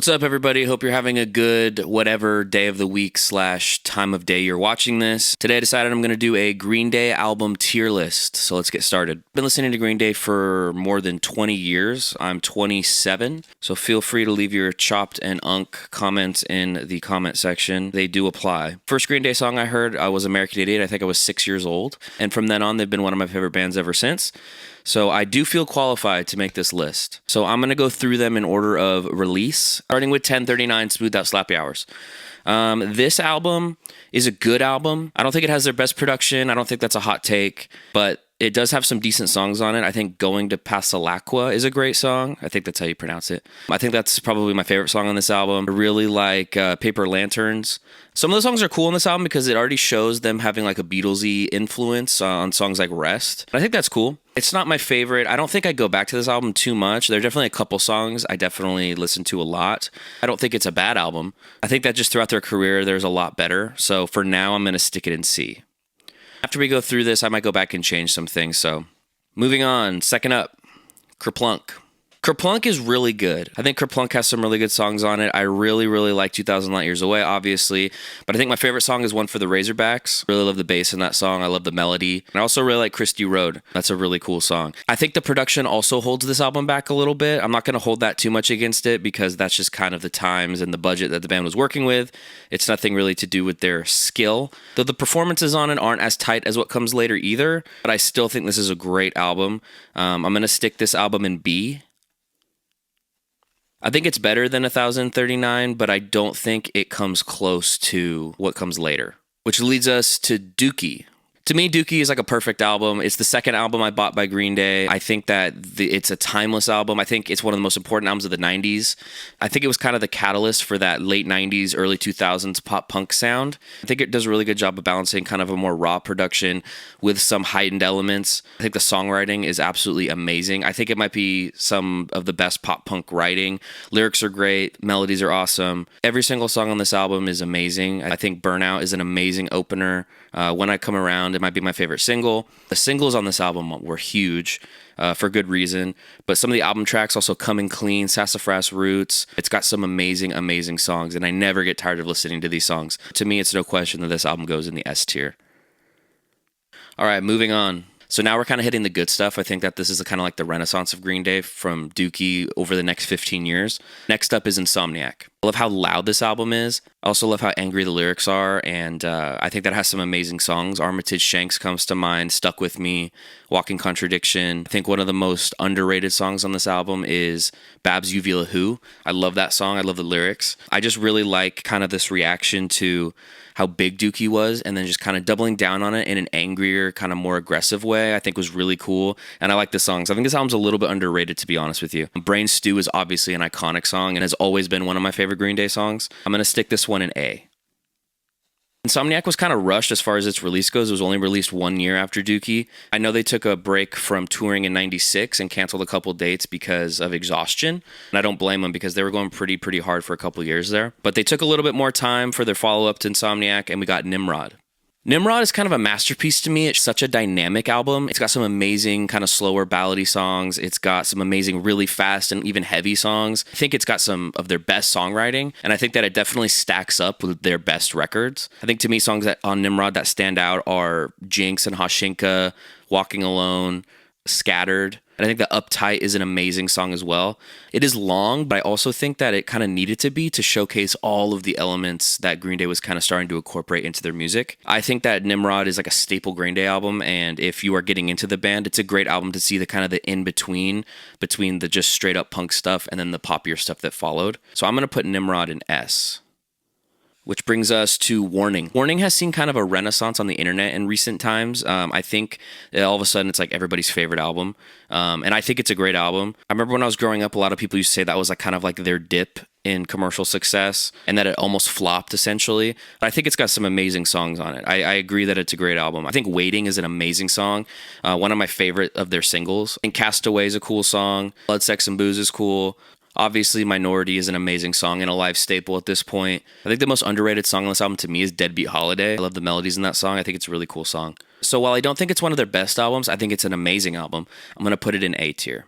What's up, everybody? Hope you're having a good whatever day of the week / time of day you're watching this. Today I decided I'm going to do a Green Day album tier list. So let's get started. Been listening to Green Day for more than 20 years. I'm 27. So feel free to leave your chopped and unk comments in the comment section. They do apply. First Green Day song I heard was American Idiot. I think I was 6 years old. And from then on, they've been one of my favorite bands ever since. So I do feel qualified to make this list. So I'm going to go through them in order of release, starting with 1039 Smoothed Out Slappy Hours. This album is a good album. I don't think it has their best production. I don't think that's a hot take, but it does have some decent songs on it. I think Going to Pasalacqua is a great song. I think that's how you pronounce it. I think that's probably my favorite song on this album. I really like Paper Lanterns. Some of the songs are cool on this album because it already shows them having like a Beatlesy influence on songs like Rest. I think that's cool. It's not my favorite. I don't think I go back to this album too much. There are definitely a couple songs I definitely listen to a lot. I don't think it's a bad album. I think that just throughout their career, there's a lot better. So for now, I'm going to stick it in C. After we go through this, I might go back and change some things. So moving on, second up, Kerplunk. Kerplunk is really good. I think Kerplunk has some really good songs on it. I really, really like 2000 Light Years Away, obviously. But I think my favorite song is One for the Razorbacks. Really love the bass in that song. I love the melody. And I also really like Christy Road. That's a really cool song. I think the production also holds this album back a little bit. I'm not going to hold that too much against it because that's just kind of the times and the budget that the band was working with. It's nothing really to do with their skill. Though the performances on it aren't as tight as what comes later either. But I still think this is a great album. I'm going to stick this album in B. I think it's better than 1039, but I don't think it comes close to what comes later. Which leads us to Dookie. To me, Dookie is like a perfect album. It's the second album I bought by Green Day. I think that it's a timeless album. I think it's one of the most important albums of the 90s. I think it was kind of the catalyst for that late 90s, early 2000s pop punk sound. I think it does a really good job of balancing kind of a more raw production with some heightened elements. I think the songwriting is absolutely amazing. I think it might be some of the best pop punk writing. Lyrics are great. Melodies are awesome. Every single song on this album is amazing. I think Burnout is an amazing opener. When I Come Around, it might be my favorite single. The singles on this album were huge for good reason, but some of the album tracks also Coming Clean, Sassafras Roots. It's got some amazing, amazing songs, and I never get tired of listening to these songs. To me, it's no question that this album goes in the S tier. All right, moving on. So now we're kind of hitting the good stuff. I think that this is kind of like the renaissance of Green Day from Dookie over the next 15 years. Next up is Insomniac. I love how loud this album is. I also love how angry the lyrics are, and I think that has some amazing songs. Armitage Shanks comes to mind, Stuck With Me, Walking Contradiction. I think one of the most underrated songs on this album is Babs Uvula Who. I love that song. I love the lyrics. I just really like kind of this reaction to how big Dookie was, and then just kind of doubling down on it in an angrier, kind of more aggressive way, I think was really cool. And I like the songs. I think this album's a little bit underrated, to be honest with you. Brain Stew is obviously an iconic song and has always been one of my favorite Green Day songs. I'm going to stick this one in A. Insomniac was kind of rushed as far as its release goes. It was only released 1 year after Dookie. I know they took a break from touring in 96 and canceled a couple dates because of exhaustion. And I don't blame them because they were going pretty hard for a couple years there. But they took a little bit more time for their follow-up to Insomniac, and we got Nimrod. Nimrod is kind of a masterpiece to me. It's such a dynamic album. It's got some amazing kind of slower ballady songs. It's got some amazing really fast and even heavy songs. I think it's got some of their best songwriting, and I think that it definitely stacks up with their best records. I think to me songs on Nimrod that stand out are Jinx and Hashinka, Walking Alone, Scattered. And I think the Uptight is an amazing song as well. It is long, but I also think that it kind of needed to be to showcase all of the elements that Green Day was kind of starting to incorporate into their music. I think that Nimrod is like a staple Green Day album, and if you are getting into the band, it's a great album to see the kind of the in-between between the just straight up punk stuff and then the poppier stuff that followed. So I'm going to put Nimrod in S. Which brings us to Warning. Warning has seen kind of a renaissance on the internet in recent times. I think all of a sudden it's like everybody's favorite album. And I think it's a great album. I remember when I was growing up, a lot of people used to say that was like kind of like their dip in commercial success and that it almost flopped essentially. But I think it's got some amazing songs on it. I agree that it's a great album. I think Waiting is an amazing song. One of my favorite of their singles. And Castaway is a cool song. Blood, Sex, and Booze is cool. Obviously, Minority is an amazing song and a live staple at this point. I think the most underrated song on this album to me is Deadbeat Holiday. I love the melodies in that song. I think it's a really cool song. So while I don't think it's one of their best albums, I think it's an amazing album. I'm going to put it in A tier.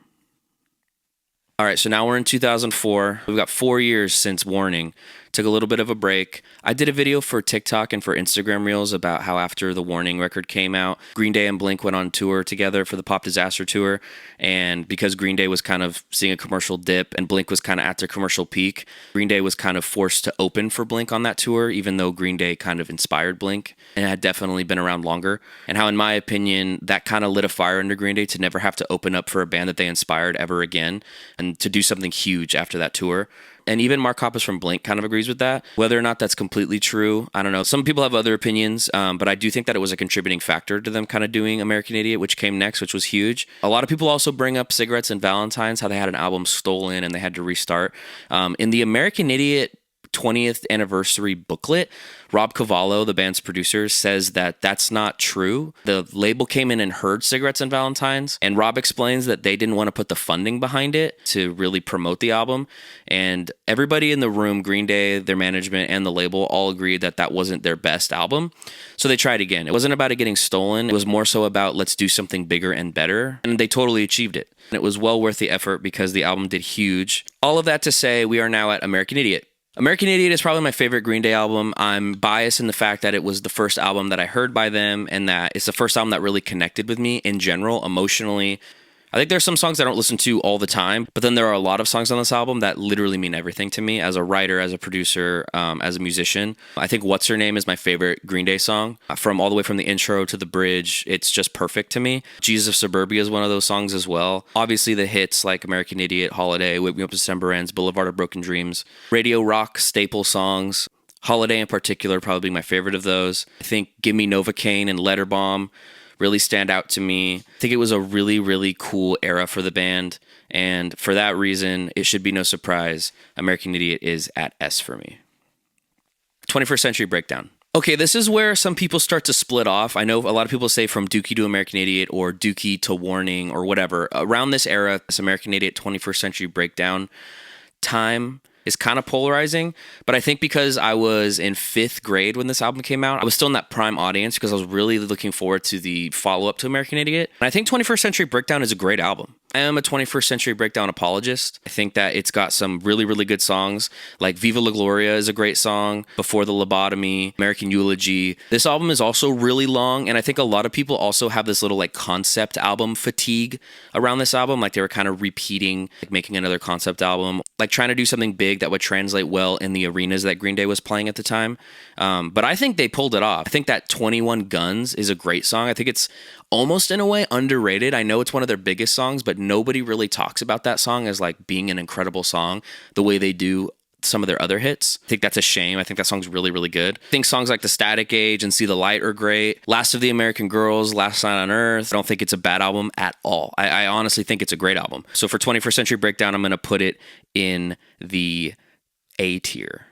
All right, so now we're in 2004. We've got 4 years since Warning. Took a little bit of a break. I did a video for TikTok and for Instagram Reels about how after the Warning record came out, Green Day and Blink went on tour together for the Pop Disaster Tour. And because Green Day was kind of seeing a commercial dip and Blink was kind of at their commercial peak, Green Day was kind of forced to open for Blink on that tour, even though Green Day kind of inspired Blink and had definitely been around longer. And how, in my opinion, that kind of lit a fire under Green Day to never have to open up for a band that they inspired ever again and to do something huge after that tour. And even Mark Hoppus from Blink kind of agrees with that. Whether or not that's completely true, I don't know. Some people have other opinions, but I do think that it was a contributing factor to them kind of doing American Idiot, which came next, which was huge. A lot of people also bring up Cigarettes and Valentines, how they had an album stolen and they had to restart. In the American Idiot 20th anniversary booklet, Rob Cavallo, the band's producer, says that that's not true. The label came in and heard Cigarettes and Valentines, and Rob explains that they didn't want to put the funding behind it to really promote the album. And everybody in the room, Green Day, their management, and the label all agreed that that wasn't their best album. So they tried again. It wasn't about it getting stolen. It was more so about let's do something bigger and better. And they totally achieved it. And it was well worth the effort because the album did huge. All of that to say, we are now at American Idiot. American Idiot is probably my favorite Green Day album. I'm biased in the fact that it was the first album that I heard by them and that it's the first album that really connected with me in general, emotionally. I think there's some songs I don't listen to all the time, but then there are a lot of songs on this album that literally mean everything to me as a writer, as a producer, as a musician. I think What's Her Name is my favorite Green Day song. From all the way from the intro to the bridge, it's just perfect to me. Jesus of Suburbia is one of those songs as well. Obviously the hits like American Idiot, Holiday, Wake Me Up December Ends, Boulevard of Broken Dreams, radio rock staple songs. Holiday in particular, probably my favorite of those. I think Give Me Novocaine and Letter Bomb really stand out to me. I think it was a really, really cool era for the band. And for that reason, it should be no surprise, American Idiot is at S for me. 21st Century Breakdown. Okay, this is where some people start to split off. I know a lot of people say from Dookie to American Idiot or Dookie to Warning or whatever. Around this era, this American Idiot 21st Century Breakdown time is kind of polarizing, but I think because I was in 5th grade when this album came out, I was still in that prime audience because I was really looking forward to the follow-up to American Idiot. And I think 21st Century Breakdown is a great album. I am a 21st Century Breakdown apologist. I think that it's got some really, really good songs, like Viva La Gloria is a great song, Before the Lobotomy, American Eulogy. This album is also really long, and I think a lot of people also have this little like concept album fatigue around this album, like they were kind of repeating, like making another concept album, like trying to do something big that would translate well in the arenas that Green Day was playing at the time. But I think they pulled it off. I think that 21 Guns is a great song. I think it's almost in a way underrated. I know it's one of their biggest songs, but nobody really talks about that song as like being an incredible song the way they do some of their other hits. I think that's a shame. I think that song's really, really good. I think songs like The Static Age and See the Light are great. Last of the American Girls, Last Night on Earth. I don't think it's a bad album at all. I honestly think it's a great album. So for 21st Century Breakdown, I'm going to put it in the A tier.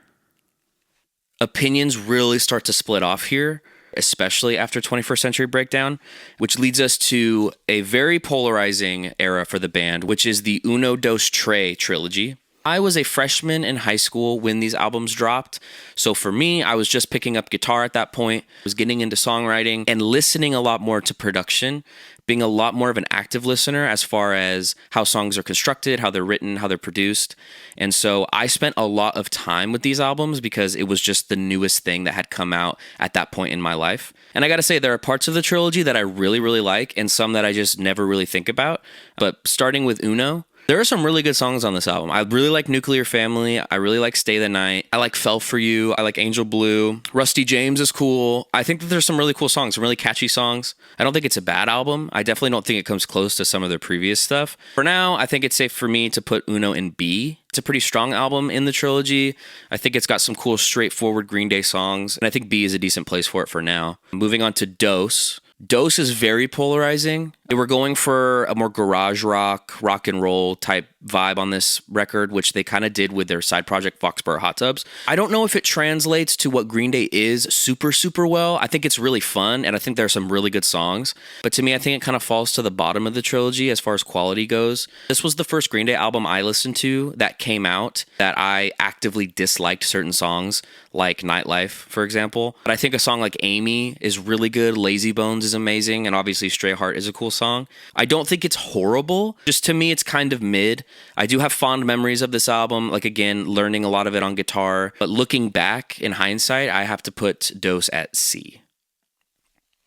Opinions really start to split off here, especially after 21st Century Breakdown, which leads us to a very polarizing era for the band, which is the Uno Dos Tres trilogy. I was a freshman in high school when these albums dropped, so for me, I was just picking up guitar at that point, was getting into songwriting and listening a lot more to production, being a lot more of an active listener as far as how songs are constructed, how they're written, how they're produced. And so I spent a lot of time with these albums because it was just the newest thing that had come out at that point in my life. And I gotta say, there are parts of the trilogy that I really, really like and some that I just never really think about. But starting with Uno, there are some really good songs on this album. I really like Nuclear Family. I really like Stay the Night. I like Fell For You. I like Angel Blue. Rusty James is cool. I think that there's some really cool songs, some really catchy songs. I don't think it's a bad album. I definitely don't think it comes close to some of their previous stuff. For now, I think it's safe for me to put Uno in B. It's a pretty strong album in the trilogy. I think it's got some cool, straightforward Green Day songs, and I think B is a decent place for it for now. Moving on to Dos. Dos is very polarizing. They were going for a more garage rock and roll type vibe on this record, which they kind of did with their side project, Foxborough Hot Tubs. I don't know if it translates to what Green Day is super, super well. I think it's really fun, and I think there are some really good songs. But to me, I think it kind of falls to the bottom of the trilogy as far as quality goes. This was the first Green Day album I listened to that came out that I actively disliked certain songs, like Nightlife, for example. But I think a song like Amy is really good. Lazy Bones is amazing, and obviously Stray Heart is a cool song. song. I don't think it's horrible. Just to me, it's kind of mid. I do have fond memories of this album, like again, learning a lot of it on guitar. But looking back in hindsight, I have to put Dose at C.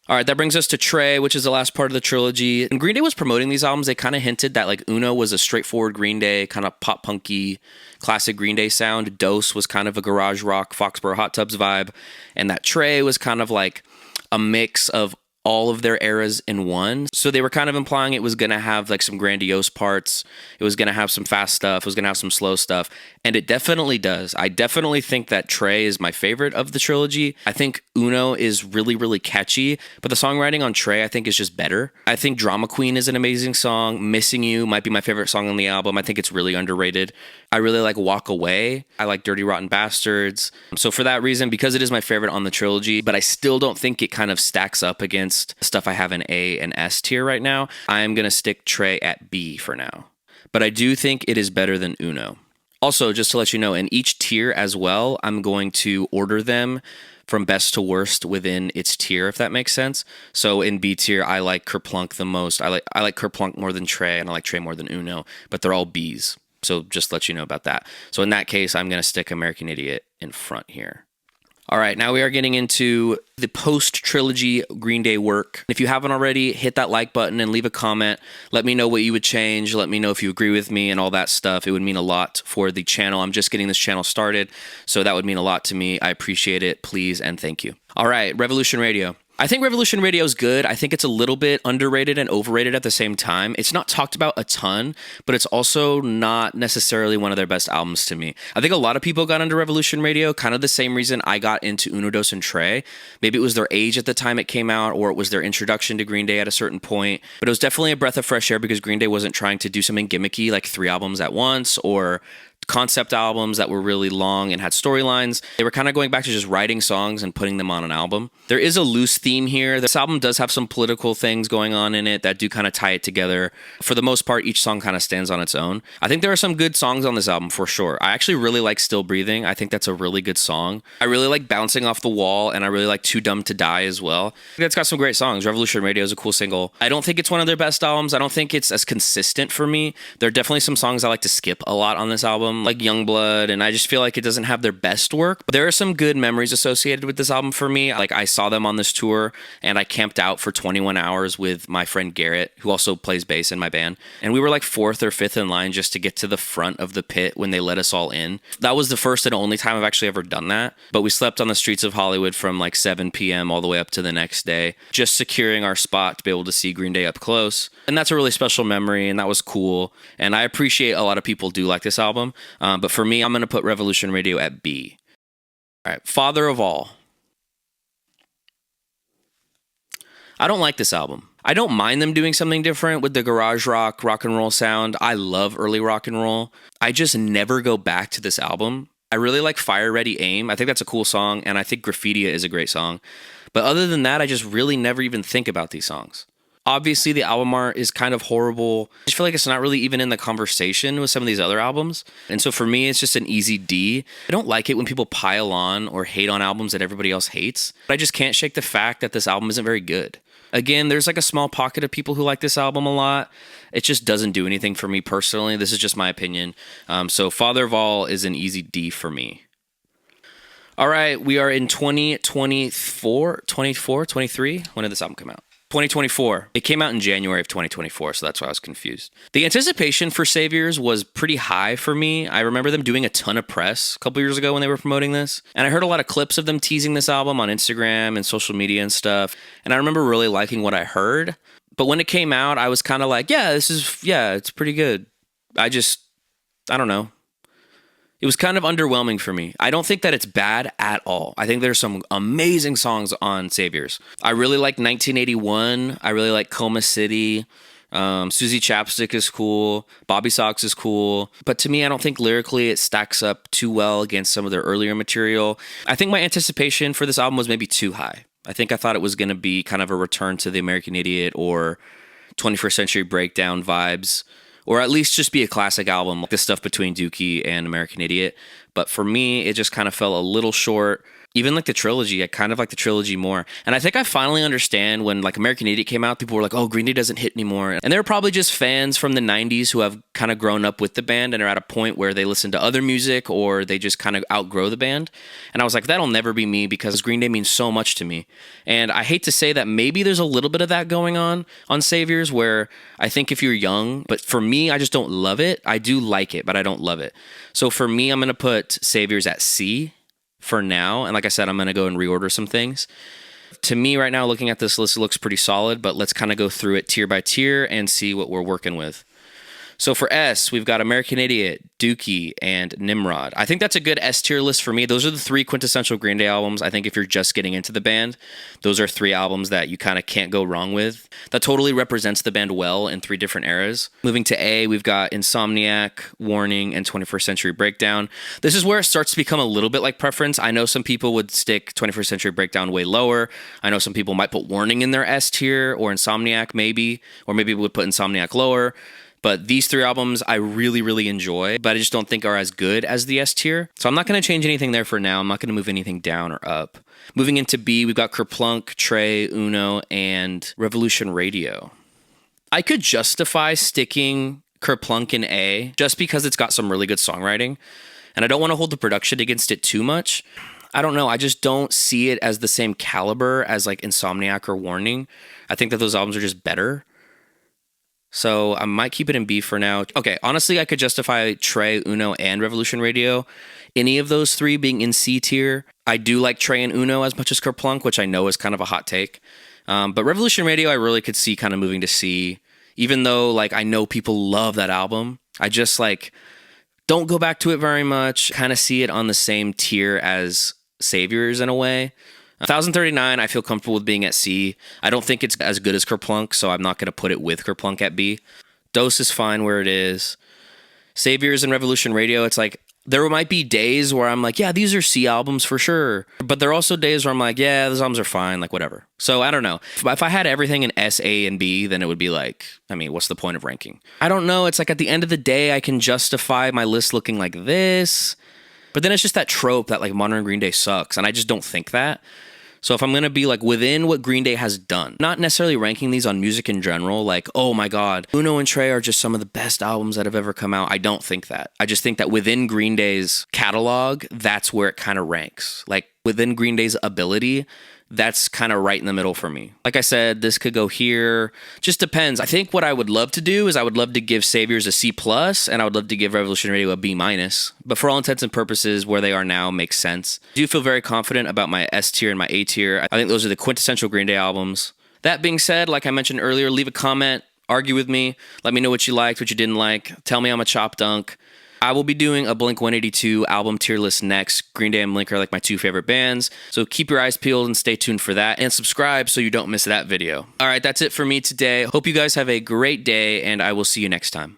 All right, that brings us to Trey, which is the last part of the trilogy. When Green Day was promoting these albums, they kind of hinted that like Uno was a straightforward Green Day, kind of pop punky, classic Green Day sound. Dose was kind of a garage rock, Foxborough Hot Tubs vibe. And that Trey was kind of like a mix of all of their eras in one. So they were kind of implying it was going to have like some grandiose parts. It was going to have some fast stuff. It was going to have some slow stuff. And it definitely does. I definitely think that Trey is my favorite of the trilogy. I think Uno is really, really catchy, but the songwriting on Trey I think is just better. I think Drama Queen is an amazing song. Missing You might be my favorite song on the album. I think it's really underrated. I really like Walk Away. I like Dirty Rotten Bastards. So for that reason, because it is my favorite on the trilogy, but I still don't think it kind of stacks up against stuff I have in A and S tier right now, I'm going to stick Trey at B for now. But I do think it is better than Uno. Also, just to let you know, in each tier as well, I'm going to order them from best to worst within its tier, if that makes sense. So in B tier, I like Kerplunk the most. I like Kerplunk more than Trey, and I like Trey more than Uno, but they're all Bs. So just let you know about that. So in that case, I'm going to stick American Idiot in front here. All right, now we are getting into the post-trilogy Green Day work. If you haven't already, hit that like button and leave a comment. Let me know what you would change. Let me know if you agree with me and all that stuff. It would mean a lot for the channel. I'm just getting this channel started, so that would mean a lot to me. I appreciate it. Please and thank you. All right, Revolution Radio. I think Revolution Radio is good. I think it's a little bit underrated and overrated at the same time. It's not talked about a ton, but it's also not necessarily one of their best albums to me. I think a lot of people got into Revolution Radio, kind of the same reason I got into Uno, Dos, and Trey. Maybe it was their age at the time it came out, or it was their introduction to Green Day at a certain point. But it was definitely a breath of fresh air because Green Day wasn't trying to do something gimmicky like 3 albums at once, or concept albums that were really long and had storylines. They were kind of going back to just writing songs and putting them on an album. There is a loose theme here. This album does have some political things going on in it that do kind of tie it together. For the most part, each song kind of stands on its own. I think there are some good songs on this album for sure. I actually really like Still Breathing. I think that's a really good song. I really like Bouncing Off the Wall, and I really like Too Dumb to Die as well. It's got some great songs. Revolution Radio is a cool single. I don't think it's one of their best albums. I don't think it's as consistent for me. There are definitely some songs I like to skip a lot on this album, like Youngblood, and I just feel like it doesn't have their best work. But there are some good memories associated with this album for me. Like I saw them on this tour, and I camped out for 21 hours with my friend Garrett, who also plays bass in my band. And we were like 4th or 5th in line just to get to the front of the pit when they let us all in. That was the first and only time I've actually ever done that. But we slept on the streets of Hollywood from like 7 p.m. all the way up to the next day, just securing our spot to be able to see Green Day up close. And that's a really special memory, and that was cool. And I appreciate a lot of people do like this album. But for me, I'm going to put Revolution Radio at B. All right, Father of All. I don't like this album. I don't mind them doing something different with the garage rock, rock and roll sound. I love early rock and roll. I just never go back to this album. I really like Fire Ready Aim. I think that's a cool song, and I think Graffitia is a great song. But other than that, I just really never even think about these songs. Obviously, the album art is kind of horrible. I just feel like it's not really even in the conversation with some of these other albums. And so for me, it's just an easy D. I don't like it when people pile on or hate on albums that everybody else hates. But I just can't shake the fact that this album isn't very good. Again, there's like a small pocket of people who like this album a lot. It just doesn't do anything for me personally. This is just my opinion. So Father of All is an easy D for me. All right, we are in 23? When did this album come out? 2024. It came out in January of 2024, so that's why I was confused. The anticipation for Saviors was pretty high for me. I remember them doing a ton of press a couple years ago when they were promoting this, and I heard a lot of clips of them teasing this album on Instagram and social media and stuff, and I remember really liking what I heard. But when it came out, I was kind of like, it's pretty good. I don't know. It was kind of underwhelming for me. I don't think that it's bad at all. I think there's some amazing songs on Saviors. I really like 1981. I really like Coma City. Susie Chapstick is cool. Bobby Sox is cool. But to me, I don't think lyrically it stacks up too well against some of their earlier material. I think my anticipation for this album was maybe too high. I think I thought it was going to be kind of a return to the American Idiot or 21st Century Breakdown vibes, or at least just be a classic album like the stuff between Dookie and American Idiot. But for me, it just kind of fell a little short. Even like the trilogy, I kind of like the trilogy more. And I think I finally understand when like American Idiot came out, people were like, oh, Green Day doesn't hit anymore. And they were probably just fans from the 90s who have kind of grown up with the band and are at a point where they listen to other music or they just kind of outgrow the band. And I was like, that'll never be me because Green Day means so much to me. And I hate to say that maybe there's a little bit of that going on Saviors, where I think if you're young, but for me, I just don't love it. I do like it, but I don't love it. So for me, I'm going to put Saviors at C for now. And like I said, I'm going to go and reorder some things. To me right now, looking at this list, it looks pretty solid, but let's kind of go through it tier by tier and see what we're working with. So for S, we've got American Idiot, Dookie, and Nimrod. I think that's a good S tier list for me. Those are the 3 quintessential Green Day albums. I think if you're just getting into the band, those are 3 albums that you kind of can't go wrong with. That totally represents the band well in 3 different eras. Moving to A, we've got Insomniac, Warning, and 21st Century Breakdown. This is where it starts to become a little bit like preference. I know some people would stick 21st Century Breakdown way lower. I know some people might put Warning in their S tier, or Insomniac maybe, or maybe would put Insomniac lower. But these 3 albums I really, really enjoy, but I just don't think are as good as the S tier. So I'm not going to change anything there for now. I'm not going to move anything down or up. Moving into B, we've got Kerplunk, Trey, Uno, and Revolution Radio. I could justify sticking Kerplunk in A just because it's got some really good songwriting. And I don't want to hold the production against it too much. I don't know. I just don't see it as the same caliber as like Insomniac or Warning. I think that those albums are just better. So I might keep it in B for now. Okay, honestly, I could justify Trey, Uno, and Revolution Radio. Any of those 3 being in C tier. I do like Trey and Uno as much as Kerplunk, which I know is kind of a hot take. But Revolution Radio, I really could see kind of moving to C. Even though, like, I know people love that album. I just, like, don't go back to it very much. Kind of see it on the same tier as Saviors in a way. 1039, I feel comfortable with being at C. I don't think it's as good as Kerplunk, so I'm not going to put it with Kerplunk at B. Dose is fine where it is. Saviors and Revolution Radio, it's like, there might be days where I'm like, yeah, these are C albums for sure. But there are also days where I'm like, yeah, those albums are fine, like whatever. So I don't know. If I had everything in S, A, and B, then it would be like, I mean, what's the point of ranking? I don't know. It's like at the end of the day, I can justify my list looking like this. But then it's just that trope that like modern Green Day sucks. And I just don't think that. So if I'm going to be like within what Green Day has done, not necessarily ranking these on music in general, like, oh my God, Uno and Trey are just some of the best albums that have ever come out. I don't think that. I just think that within Green Day's catalog, that's where it kind of ranks. Like within Green Day's ability, that's kind of right in the middle for me. Like I said, this could go here. Just depends. I think what I would love to do is I would love to give Saviors a C+, and I would love to give Revolution Radio a B-. But for all intents and purposes, where they are now makes sense. I do feel very confident about my S tier and my A tier. I think those are the quintessential Green Day albums. That being said, like I mentioned earlier, leave a comment, argue with me, let me know what you liked, what you didn't like, tell me I'm a chop dunk. I will be doing a Blink-182 album tier list next. Green Day and Blink are like my 2 favorite bands. So keep your eyes peeled and stay tuned for that. And subscribe so you don't miss that video. All right, that's it for me today. Hope you guys have a great day, and I will see you next time.